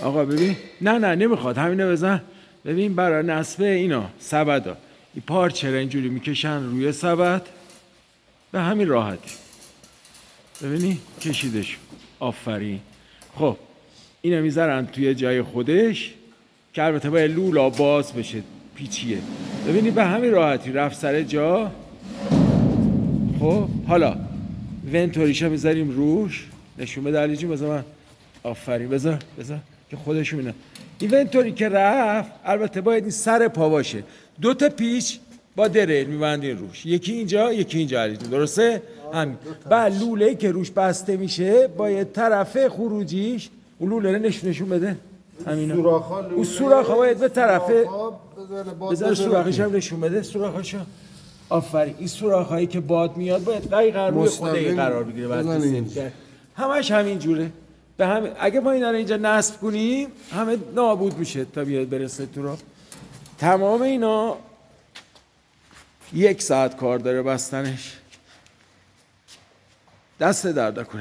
آقا ببین، نه نمیخواد، همینو بزن. ببین برای نصب اینا سبدا این پارچه را اینجوری میکشن روی سبد به همین راحتی. ببینی کشیدش. آفرین. خب اینو میذارن توی جای خودش که البته باید لولا باز بشه، پیچیه. ببینی به همین راحتی رفت سر جا. خب حالا ونتوریشو میذاریم روش. نشون بده علی جون، بذار من. آفرین. بذار که خودشون اینا. این ونتوری که رفت البته باید این سر پا باشه. 2 تا پیچ با دریل میبندین روش، یکی اینجا یکی اینجا علی جون، درسته؟ همین. بعد لوله که روش بسته میشه باید طرف خروجیش اون لوله رو نشون بده. همینا. اون سوراخ‌ها باید به طرف بذار سوراخش هم نشون بده. سوراخاشو. آفرین. این سوراخ‌هایی که باد میاد باید دقیقاً روی خود این قرار بگیره. بعد همش همین جوره. به همین اگه ما اینا رو اینجا نصب کنیم همه نابود میشه تا بیاد برسه تو رو. تمام اینا 1 ساعت کار داره بستنش. دست درد نکنه.